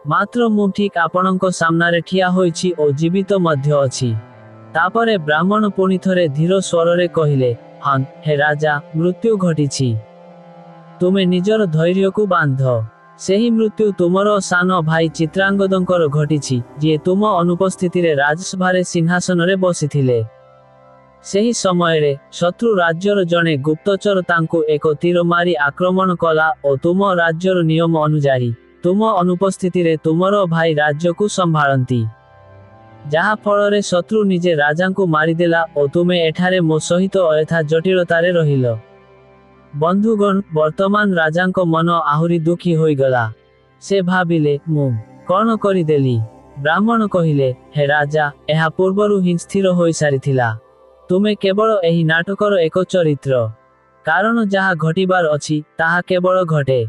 ମାତ୍ର ମୁଁ ଠିକ୍ ଆପଣଙ୍କ ସାମ୍ନାରେ ଠିଆ ହୋଇଛି ଓ ଜୀବିତ ମଧ୍ୟ ଅଛି। ତାପରେ ବ୍ରାହ୍ମଣ ପୁଣିଥରେ ଧୀର ସ୍ୱରରେ କହିଲେ, ହଁ, ହେ ରାଜା, ମୃତ୍ୟୁ ଘଟିଛି। ତୁମେ ନିଜର ଧୈର୍ଯ୍ୟକୁ ବାନ୍ଧ। ସେହି ମୃତ୍ୟୁ ତୁମର ସାନ ଭାଇ ଚିତ୍ରାଙ୍ଗଦଙ୍କର ଘଟିଛି, ଯିଏ ତୁମ ଅନୁପସ୍ଥିତିରେ ରାଜସଭାରେ ସିଂହାସନରେ ବସିଥିଲେ। ସେହି ସମୟରେ ଶତ୍ରୁ ରାଜ୍ୟର ଜଣେ ଗୁପ୍ତଚର ତାଙ୍କୁ ଏକ ତୀର ମାରି ଆକ୍ରମଣ କଲା ଓ ତୁମ ରାଜ୍ୟର ନିୟମ ଅନୁଯାୟୀ ତୁମ ଅନୁପସ୍ଥିତିରେ ତୁମର ଭାଇ ରାଜ୍ୟକୁ ସମ୍ଭାଳନ୍ତି। ଯାହା ଫଳରେ ଶତ୍ରୁ ନିଜେ ରାଜାଙ୍କୁ ମାରିଦେଲା ଓ ତୁମେ ଏଠାରେ ମୋ ସହିତ ଅୟଥା ଜଟିଳତାରେ ରହିଲ। ବନ୍ଧୁଗଣ, ବର୍ତ୍ତମାନ ରାଜାଙ୍କ ମନ ଆହୁରି ଦୁଃଖୀ ହୋଇଗଲା। ସେ ଭାବିଲେ, ମୁଁ କଣ କରିଦେଲି? ବ୍ରାହ୍ମଣ କହିଲେ, ହେ ରାଜା, ଏହା ପୂର୍ବରୁ ହିଁ ସ୍ଥିର ହୋଇସାରିଥିଲା। ତୁମେ କେବଳ ଏହି ନାଟକର ଏକ ଚରିତ୍ର। କାରଣ ଯାହା ଘଟିବାର ଅଛି ତାହା କେବଳ ଘଟେ।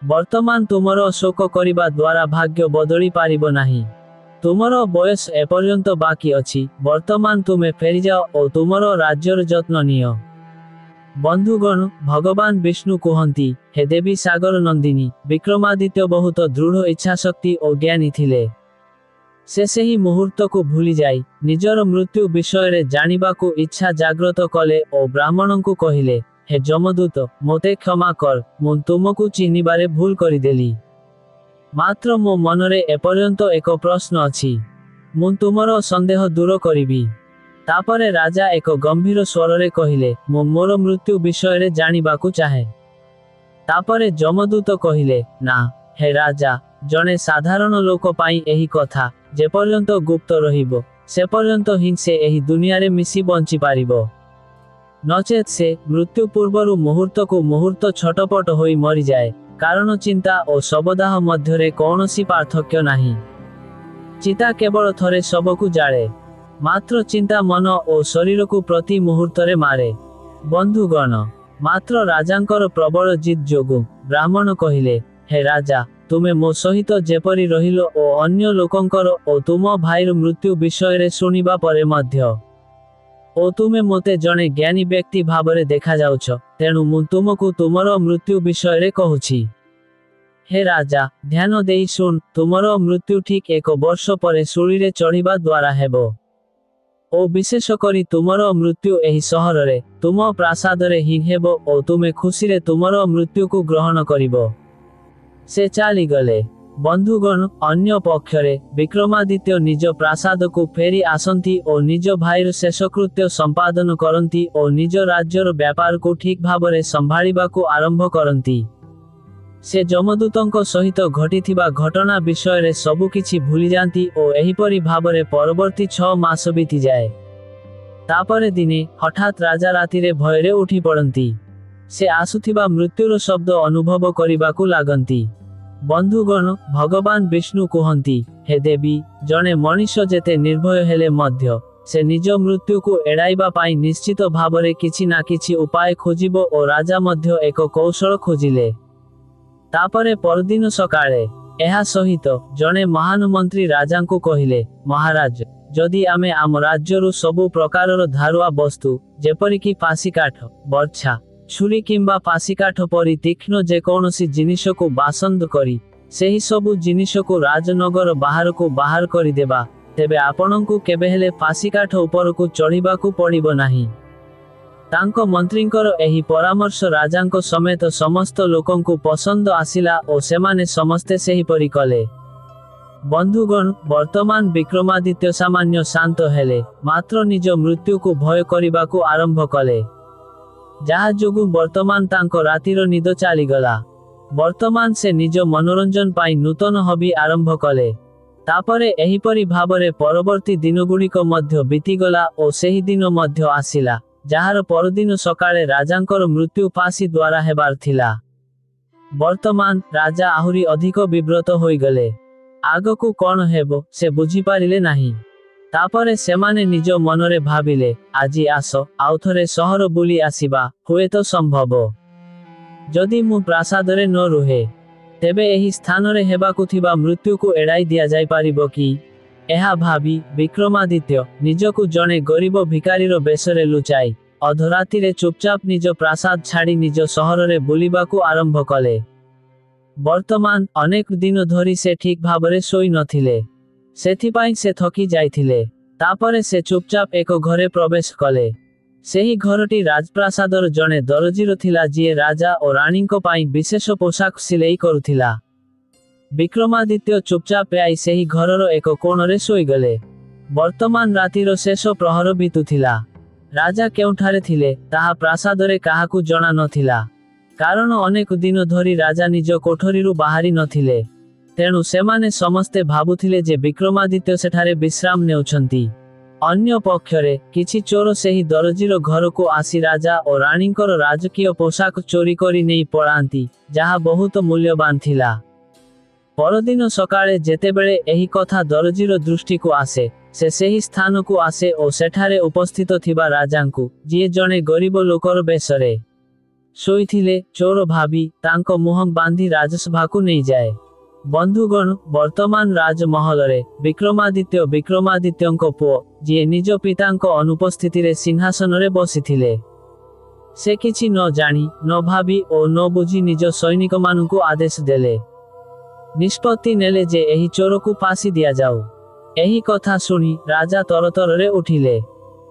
ବର୍ତ୍ତମାନ ତୁମର ଶୋକ କରିବା ଦ୍ୱାରା ଭାଗ୍ୟ ବଦଳି ପାରିବ ନାହିଁ। ତୁମର ବୟସ ଏପର୍ଯ୍ୟନ୍ତ ବାକି ଅଛି। ବର୍ତ୍ତମାନ ତୁମେ ଫେରିଯାଅ ଓ ତୁମର ରାଜ୍ୟର ଯତ୍ନ ନିଅ। ବନ୍ଧୁଗଣ, ଭଗବାନ ବିଷ୍ଣୁ କୁହନ୍ତି, ହେ ଦେବୀ ସାଗର ନନ୍ଦିନୀ, ବିକ୍ରମାଦିତ୍ୟ ବହୁତ ଦୃଢ଼ ଇଚ୍ଛାଶକ୍ତି ଓ ଜ୍ଞାନୀ ଥିଲେ। ସେ ସେହି ମୁହୂର୍ତ୍ତକୁ ଭୁଲିଯାଇ ନିଜର ମୃତ୍ୟୁ ବିଷୟରେ ଜାଣିବାକୁ ଇଚ୍ଛା ଜାଗ୍ରତ କଲେ ଓ ବ୍ରାହ୍ମଣଙ୍କୁ କହିଲେ, ହେ ଯମଦୂତ, ମୋତେ କ୍ଷମା କର, ମୁଁ ତୁମକୁ ଚିହ୍ନିବାରେ ଭୁଲ କରିଦେଲି। ମାତ୍ର ମୋ ମନରେ ଏପର୍ଯ୍ୟନ୍ତ ଏକ ପ୍ରଶ୍ନ ଅଛି। ମୁଁ ତୁମର ସନ୍ଦେହ ଦୂର କରିବି। ତାପରେ ରାଜା ଏକ ଗମ୍ଭୀର ସ୍ୱରରେ କହିଲେ, ମୁଁ ମୋର ମୃତ୍ୟୁ ବିଷୟରେ ଜାଣିବାକୁ ଚାହେଁ। ତାପରେ ଯମଦୂତ କହିଲେ, ନା, ହେ ରାଜା, ଜଣେ ସାଧାରଣ ଲୋକ ପାଇଁ ଏହି କଥା ଯେପର୍ଯ୍ୟନ୍ତ ଗୁପ୍ତ ରହିବ, ସେପର୍ଯ୍ୟନ୍ତ ହିଁ ସେ ଏହି ଦୁନିଆରେ ମିଶି ବଞ୍ଚିପାରିବ। ନଚେତ୍ ସେ ମୃତ୍ୟୁ ପୂର୍ବରୁ ମୁହୂର୍ତ୍ତକୁ ମୁହୂର୍ତ୍ତ ଛଟପଟ ହୋଇ ମରିଯାଏ। କାରଣ ଚିନ୍ତା ଓ ଶବଦାହ ମଧ୍ୟରେ କୌଣସି ପାର୍ଥକ୍ୟ ନାହିଁ। ଚିତା କେବଳ ଥରେ ଶବକୁ ଜାଳେ, ମାତ୍ର ଚିନ୍ତା ମନ ଓ ଶରୀରକୁ ପ୍ରତି ମୁହୂର୍ତ୍ତରେ ମାରେ। ବନ୍ଧୁଗଣ, ମାତ୍ର ରାଜାଙ୍କର ପ୍ରବଳ ଜିଦ୍ ଯୋଗୁଁ ବ୍ରାହ୍ମଣ କହିଲେ, ହେ ରାଜା, ତୁମେ ମୋ ସହିତ ଯେପରି ରହିଲ ଓ ଅନ୍ୟ ଲୋକଙ୍କର ଓ ତୁମ ଭାଇର ମୃତ୍ୟୁ ବିଷୟରେ ଶୁଣିବା ପରେ ମଧ୍ୟ ଓ ତୁମେ ମୋତେ ଜଣେ ଜ୍ଞାନୀ ବ୍ୟକ୍ତି ଭାବରେ ଦେଖାଯାଉଛ, ତେଣୁ ମୁଁ ତୁମକୁ ତୁମର ମୃତ୍ୟୁ ବିଷୟରେ କହୁଛି। ହେ ରାଜା, ଧ୍ୟାନ ଦେଇ ଶୁଣ, ତୁମର ମୃତ୍ୟୁ ଠିକ୍ 1 ବର୍ଷ ପରେ ଶୂଳୀରେ ଚଢ଼ିବା ଦ୍ୱାରା ହେବ। ଓ ବିଶେଷ କରି ତୁମର ମୃତ୍ୟୁ ଏହି ସହରରେ ତୁମ ପ୍ରାସାଦରେ ହିଁ ହେବ ଓ ତୁମେ ଖୁସିରେ ତୁମର ମୃତ୍ୟୁକୁ ଗ୍ରହଣ କରିବ। ସେ ଚାଲିଗଲେ। ବନ୍ଧୁଗଣ, ଅନ୍ୟ ପକ୍ଷରେ ବିକ୍ରମାଦିତ୍ୟ ନିଜ ପ୍ରାସାଦକୁ ଫେରି ଆସନ୍ତି ଓ ନିଜ ଭାଇର ଶେଷକୃତ୍ୟ ସମ୍ପାଦନ କରନ୍ତି ଓ ନିଜ ରାଜ୍ୟର ବ୍ୟାପାରକୁ ଠିକ୍ ଭାବରେ ସମ୍ଭାଳିବାକୁ ଆରମ୍ଭ କରନ୍ତି। ସେ ଯମଦୂତଙ୍କ ସହିତ ଘଟିଥିବା ଘଟଣା ବିଷୟରେ ସବୁକିଛି ଭୁଲିଯାନ୍ତି ଓ ଏହିପରି ଭାବରେ ପରବର୍ତ୍ତୀ 6 ମାସ ବିତିଯାଏ। ତାପରେ ଦିନେ ହଠାତ୍ ରାଜା ରାତିରେ ଭୟରେ ଉଠି ପଡ଼ନ୍ତି। ସେ ଆସୁଥିବା ମୃତ୍ୟୁର ଶବ୍ଦ ଅନୁଭବ କରିବାକୁ ଲାଗନ୍ତି। ବନ୍ଧୁଗଣ, ଭଗବାନ ବିଷ୍ଣୁ କୁହନ୍ତି, ହେ ଦେବୀ, ଜଣେ ମଣିଷ ଯେତେ ନିର୍ଭୟ ହେଲେ ମଧ୍ୟ ସେ ନିଜ ମୃତ୍ୟୁକୁ ଏଡ଼ାଇବା ପାଇଁ ନିଶ୍ଚିତ ଭାବରେ କିଛି ନା କିଛି ଉପାୟ ଖୋଜିବ ଓ ରାଜା ମଧ୍ୟ ଏକ କୌଶଳ ଖୋଜିଲେ। ତାପରେ ପରଦିନ ସକାଳେ ଏହା ସହିତ ଜଣେ ମହାନ ମନ୍ତ୍ରୀ ରାଜାଙ୍କୁ କହିଲେ, ମହାରାଜ, ଯଦି ଆମେ ଆମ ରାଜ୍ୟରୁ ସବୁ ପ୍ରକାରର ଧାରୁଆ ବସ୍ତୁ ଯେପରିକି ଫାଶୀକାଠ, ବର୍ଚ୍ଛା, ଛୁରୀ କିମ୍ବା ଫାଶୀକାଠ ପରି ତୀକ୍ଷ୍ଣ ଯେକୌଣସି ଜିନିଷକୁ ବାସନ୍ଦ କରି ସେହି ସବୁ ଜିନିଷକୁ ରାଜନଗର ବାହାରକୁ ବାହାର କରିଦେବା, ତେବେ ଆପଣଙ୍କୁ କେବେହେଲେ ଫାଶୀକାଠ ଉପରକୁ ଚଢ଼ିବାକୁ ପଡ଼ିବ ନାହିଁ। ତାଙ୍କ ମନ୍ତ୍ରୀଙ୍କର ଏହି ପରାମର୍ଶ ରାଜାଙ୍କ ସମେତ ସମସ୍ତ ଲୋକଙ୍କୁ ପସନ୍ଦ ଆସିଲା ଓ ସେମାନେ ସମସ୍ତେ ସେହିପରି କଲେ। ବନ୍ଧୁଗଣ, ବର୍ତ୍ତମାନ ବିକ୍ରମାଦିତ୍ୟ ସାମାନ୍ୟ ଶାନ୍ତ ହେଲେ, ମାତ୍ର ନିଜ ମୃତ୍ୟୁକୁ ଭୟ କରିବାକୁ ଆରମ୍ଭ କଲେ। ଯାହା ଯୋଗୁଁ ବର୍ତ୍ତମାନ ତାଙ୍କ ରାତିର ନିଦ ଚାଲିଗଲା। ବର୍ତ୍ତମାନ ସେ ନିଜ ମନୋରଞ୍ଜନ ପାଇଁ ନୂତନ ହବି ଆରମ୍ଭ କଲେ। ତାପରେ ଏହିପରି ଭାବରେ ପରବର୍ତ୍ତୀ ଦିନଗୁଡ଼ିକ ମଧ୍ୟ ବିତିଗଲା ଓ ସେହି ଦିନ ମଧ୍ୟ ଆସିଲା, ଯାହାର ପରଦିନ ସକାଳେ ରାଜାଙ୍କର ମୃତ୍ୟୁ ଫାଶୀ ଦ୍ୱାରା ହେବାର ଥିଲା। ବର୍ତ୍ତମାନ ରାଜା ଆହୁରି ଅଧିକ ବିବ୍ରତ ହୋଇଗଲେ। ଆଗକୁ କଣ ହେବ ସେ ବୁଝିପାରିଲେ ନାହିଁ। ତାପରେ ସେମାନେ ନିଜ ମନରେ ଭାବିଲେ, ଆଜି ଆସ, ଆଉଥରେ ସହର ବୁଲି ଆସିବା, ହୁଏତ ସମ୍ଭବ। ଯଦି ମୁଁ ପ୍ରାସାଦରେ ନ ରୁହେ, ତେବେ ଏହି ସ୍ଥାନରେ ହେବାକୁ ଥିବା ମୃତ୍ୟୁକୁ ଏଡ଼ାଇ ଦିଆଯାଇପାରିବ କି? ଏହା ଭାବି ବିକ୍ରମାଦିତ୍ୟ ନିଜକୁ ଜଣେ ଗରିବ ଭିକାରୀର ବେଶରେ ଲୁଚାଇ ଅଧରାତିରେ ଚୁପଚାପ ନିଜ ପ୍ରାସାଦ ଛାଡ଼ି ନିଜ ସହରରେ ବୁଲିବାକୁ ଆରମ୍ଭ କଲେ। ବର୍ତ୍ତମାନ ଅନେକ ଦିନ ଧରି ସେ ଠିକ୍ ଭାବରେ ଶୋଇ ନଥିଲେ। ସେଥିପାଇଁ ସେ ଥକି ଯାଇଥିଲେ। ତାପରେ ସେ ଚୁପଚାପ ଏକ ଘରେ ପ୍ରବେଶ କଲେ। ସେହି ଘରଟି ରାଜପ୍ରାସାଦର ଜଣେ ଦରଜୀର ଥିଲା, ଯିଏ ରାଜା ଓ ରାଣୀଙ୍କ ପାଇଁ ବିଶେଷ ପୋଷାକ ସିଲେଇ କରୁଥିଲା। ବିକ୍ରମାଦିତ୍ୟ ଚୁପଚାପ ଯାଇ ସେହି ଘରର ଏକ କୋଣରେ ଶୋଇଗଲେ। ବର୍ତ୍ତମାନ ରାତିର ଶେଷ ପ୍ରହର ବିତୁଥିଲା। ରାଜା କେଉଁଠାରେ ଥିଲେ ତାହା ପ୍ରାସାଦରେ କାହାକୁ ଜଣା ନଥିଲା। କାରଣ ଅନେକ ଦିନ ଧରି ରାଜା ନିଜ କୋଠରୀରୁ ବାହାରି ନଥିଲେ। ତେଣୁ ସେମାନେ ସମସ୍ତେ ଭାବୁଥିଲେ ଯେ ବିକ୍ରମାଦିତ୍ୟ ସେଠାରେ ବିଶ୍ରାମ ନେଉଛନ୍ତି। ଅନ୍ୟ ପକ୍ଷରେ କିଛି ଚୋର ସେହି ଦରଜୀର ଘରକୁ ଆସି ରାଜା ଓ ରାଣୀଙ୍କର ରାଜକୀୟ ପୋଷାକ ଚୋରି କରି ନେଇ ପଳାନ୍ତି, ଯାହା ବହୁତ ମୂଲ୍ୟବାନ ଥିଲା। ପରଦିନ ସକାଳେ ଯେତେବେଳେ ଏହି କଥା ଦରଜୀର ଦୃଷ୍ଟିକୁ ଆସେ, ସେ ସେହି ସ୍ଥାନକୁ ଆସେ ଓ ସେଠାରେ ଉପସ୍ଥିତ ଥିବା ରାଜାଙ୍କୁ, ଯିଏ ଜଣେ ଗରିବ ଲୋକର ବେଶରେ ଶୋଇଥିଲେ, ଚୋର ଭାବି ତାଙ୍କ ମୁହଁ ବାନ୍ଧି ରାଜସଭାକୁ ନେଇଯାଏ। ବନ୍ଧୁଗଣ, ବର୍ତ୍ତମାନ ରାଜମହଲରେ ବିକ୍ରମାଦିତ୍ୟଙ୍କ ପୁଅ, ଯିଏ ନିଜ ପିତାଙ୍କ ଅନୁପସ୍ଥିତିରେ ସିଂହାସନରେ ବସିଥିଲେ, ସେ କିଛି ନ ଜାଣି, ନ ଭାବି ଓ ନ ବୁଝି ନିଜ ସୈନିକମାନଙ୍କୁ ଆଦେଶ ଦେଲେ। ନିଷ୍ପତ୍ତି ନେଲେ ଯେ ଏହି ଚୋରକୁ ଫାଶୀ ଦିଆଯାଉ। ଏହି କଥା ଶୁଣି ରାଜା ତରତରରେ ଉଠିଲେ।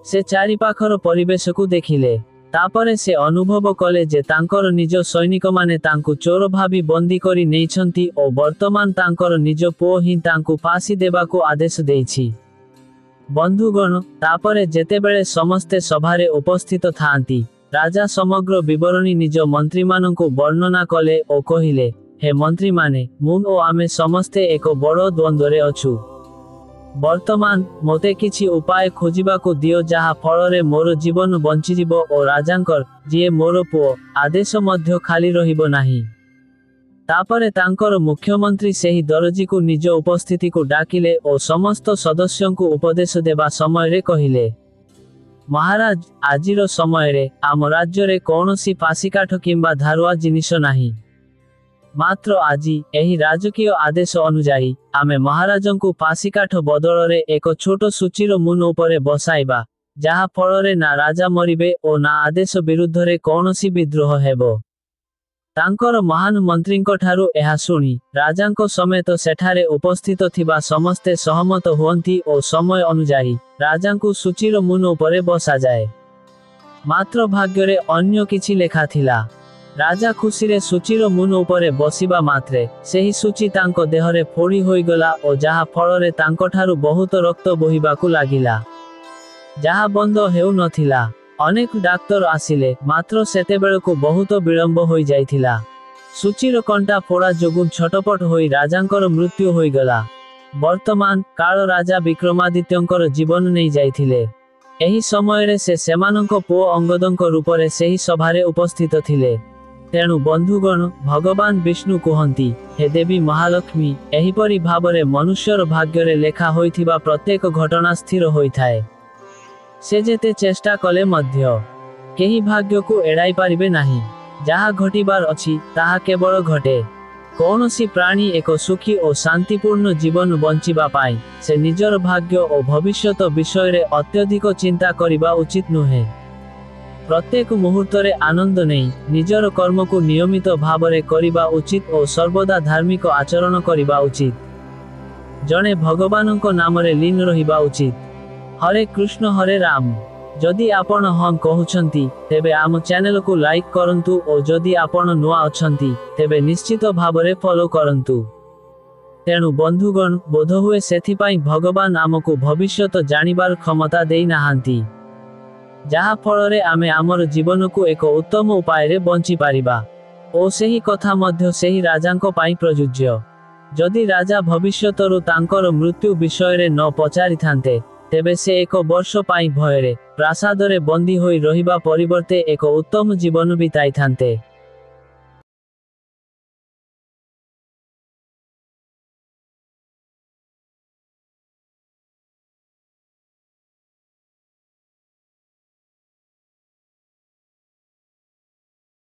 ସେ ଚାରିପାଖର ପରିବେଶକୁ ଦେଖିଲେ। ତାପରେ ସେ ଅନୁଭବ କଲେ ଯେ ତାଙ୍କର ନିଜ ସୈନିକମାନେ ତାଙ୍କୁ ଚୋର ଭାବି ବନ୍ଦୀ କରି ନେଇଛନ୍ତି ଓ ବର୍ତ୍ତମାନ ତାଙ୍କର ନିଜ ପୁଅ ହିଁ ତାଙ୍କୁ ଫାଶୀ ଦେବାକୁ ଆଦେଶ ଦେଇଛି। ବନ୍ଧୁଗଣ, ତାପରେ ଯେତେବେଳେ ସମସ୍ତେ ସଭାରେ ଉପସ୍ଥିତ ଥାଆନ୍ତି, ରାଜା ସମଗ୍ର ବିବରଣୀ ନିଜ ମନ୍ତ୍ରୀମାନଙ୍କୁ ବର୍ଣ୍ଣନା କଲେ ଓ କହିଲେ, ହେ ମନ୍ତ୍ରୀମାନେ, ମୁଁ ଓ ଆମେ ସମସ୍ତେ ଏକ ବଡ଼ ଦ୍ୱନ୍ଦ୍ୱରେ ଅଛୁ। ବର୍ତ୍ତମାନ ମୋତେ କିଛି ଉପାୟ ଖୋଜିବାକୁ ଦିଅ ଯାହା ଫଳରେ ମୋର ଜୀବନ ବଞ୍ଚିଯିବ ଓ ରାଜାଙ୍କର, ଯିଏ ମୋର ପୁଅ, ଆଦେଶ ମଧ୍ୟ ଖାଲି ରହିବ ନାହିଁ। ତାପରେ ତାଙ୍କର ମୁଖ୍ୟମନ୍ତ୍ରୀ ସେହି ଦରଜୀକୁ ନିଜ ଉପସ୍ଥିତିକୁ ଡାକିଲେ ଓ ସମସ୍ତ ସଦସ୍ୟଙ୍କୁ ଉପଦେଶ ଦେବା ସମୟରେ କହିଲେ, ମହାରାଜ, ଆଜିର ସମୟରେ ଆମ ରାଜ୍ୟରେ କୌଣସି ଫାଶୀକାଠ କିମ୍ବା ଧାରୁଆ ଜିନିଷ ନାହିଁ। ମାତ୍ର ଆଜି ଏହି ରାଜକୀୟ ଆଦେଶ ଅନୁଯାୟୀ ଆମେ ମହାରାଜଙ୍କୁ ଫାଶୀକାଠ ବଦଳରେ ଏକ ଛୋଟ ସୂଚୀର ମୁନ ଉପରେ ବସାଇବା, ଯାହା ଫଳରେ ନା ରାଜା ମରିବେ ଓ ନା ଆଦେଶ ବିରୁଦ୍ଧରେ କୌଣସି ବିଦ୍ରୋହ ହେବ। ତାଙ୍କର ମହାନ ମନ୍ତ୍ରୀଙ୍କ ଠାରୁ ଏହା ଶୁଣି ରାଜାଙ୍କ ସମେତ ସେଠାରେ ଉପସ୍ଥିତ ଥିବା ସମସ୍ତେ ସହମତ ହୁଅନ୍ତି ଓ ସମୟ ଅନୁଯାୟୀ ରାଜାଙ୍କୁ ସୂଚୀର ମୁନ ଉପରେ ବସାଯାଏ। ମାତ୍ର ଭାଗ୍ୟରେ ଅନ୍ୟ କିଛି ଲେଖା ଥିଲା। ରାଜା ଖୁସିରେ ସୂଚୀର ମୁନ ଉପରେ ବସିବା ମାତ୍ରେ ସେହି ସୂଚୀ ତାଙ୍କ ଦେହରେ ଫୋଡ଼ି ହୋଇଗଲା ଓ ଯାହା ଫଳରେ ତାଙ୍କଠାରୁ ବହୁତ ରକ୍ତ ବୋହିବାକୁ ଲାଗିଲା, ଯାହା ବନ୍ଦ ହେଉନଥିଲା। ଅନେକ ଡାକ୍ତର ଆସିଲେ, ମାତ୍ର ସେତେବେଳକୁ ବହୁତ ବିଳମ୍ବ ହୋଇଯାଇଥିଲା। ସୂଚୀର କଣ୍ଟା ଫୋଡ଼ା ଯୋଗୁଁ ଛଟପଟ ହୋଇ ରାଜାଙ୍କର ମୃତ୍ୟୁ ହୋଇଗଲା। ବର୍ତ୍ତମାନ କାଳ ରାଜା ବିକ୍ରମାଦିତ୍ୟଙ୍କର ଜୀବନ ନେଇ ଯାଇଥିଲେ। ଏହି ସମୟରେ ସେ ସେମାନଙ୍କ ପୁଅ ଅଙ୍ଗଦଙ୍କ ରୂପରେ ସେହି ସଭାରେ ଉପସ୍ଥିତ ଥିଲେ। ତେଣୁ ବନ୍ଧୁଗଣ, ଭଗବାନ ବିଷ୍ଣୁ କୁହନ୍ତି, ହେ ଦେବୀ ମହାଲକ୍ଷ୍ମୀ, ଏହିପରି ଭାବରେ ମନୁଷ୍ୟର ଭାଗ୍ୟରେ ଲେଖା ହୋଇଥିବା ପ୍ରତ୍ୟେକ ଘଟଣା ସ୍ଥିର ହୋଇଥାଏ। ସେ ଯେତେ ଚେଷ୍ଟା କଲେ ମଧ୍ୟ କେହି ଭାଗ୍ୟକୁ ଏଡ଼ାଇ ପାରିବେ ନାହିଁ। ଯାହା ଘଟିବାର ଅଛି ତାହା କେବଳ ଘଟେ। କୌଣସି ପ୍ରାଣୀ ଏକ ସୁଖୀ ଓ ଶାନ୍ତିପୂର୍ଣ୍ଣ ଜୀବନ ବଞ୍ଚିବା ପାଇଁ ସେ ନିଜର ଭାଗ୍ୟ ଓ ଭବିଷ୍ୟତ ବିଷୟରେ ଅତ୍ୟଧିକ ଚିନ୍ତା କରିବା ଉଚିତ ନୁହେଁ। ପ୍ରତ୍ୟେକ ମୁହୂର୍ତ୍ତରେ ଆନନ୍ଦ ନେଇ ନିଜର କର୍ମକୁ ନିୟମିତ ଭାବରେ କରିବା ଉଚିତ ଓ ସର୍ବଦା ଧାର୍ମିକ ଆଚରଣ କରିବା ଉଚିତ। ଜଣେ ଭଗବାନଙ୍କ ନାମରେ ଲୀନ ରହିବା ଉଚିତ। ହରେ କୃଷ୍ଣ ହରେ ରାମ। ଯଦି ଆପଣ ହଁ କହୁଛନ୍ତି, ତେବେ ଆମ ଚ୍ୟାନେଲକୁ ଲାଇକ୍ କରନ୍ତୁ ଓ ଯଦି ଆପଣ ନୂଆ ଅଛନ୍ତି, ତେବେ ନିଶ୍ଚିତ ଭାବରେ ଫଲୋ କରନ୍ତୁ। ତେଣୁ ବନ୍ଧୁଗଣ, ବୋଧହୁଏ ସେଥିପାଇଁ ଭଗବାନ ଆମକୁ ଭବିଷ୍ୟତ ଜାଣିବାର କ୍ଷମତା ଦେଇନାହାନ୍ତି, ଯାହା ଫଳରେ ଆମେ ଆମର ଜୀବନକୁ ଏକ ଉତ୍ତମ ଉପାୟରେ ବଞ୍ଚିପାରିବା। ଓ ସେହି କଥା ମଧ୍ୟ ସେହି ରାଜାଙ୍କ ପାଇଁ ପ୍ରଯୁଜ୍ୟ। ଯଦି ରାଜା ଭବିଷ୍ୟତରୁ ତାଙ୍କର ମୃତ୍ୟୁ ବିଷୟରେ ନ ପଚାରିଥାନ୍ତେ, ତେବେ ସେ ଏକ ବର୍ଷ ପାଇଁ ଭୟରେ ପ୍ରାସାଦରେ ବନ୍ଦୀ ହୋଇ ରହିବା ପରିବର୍ତ୍ତେ ଏକ ଉତ୍ତମ ଜୀବନ ବିତାଇଥାନ୍ତେ।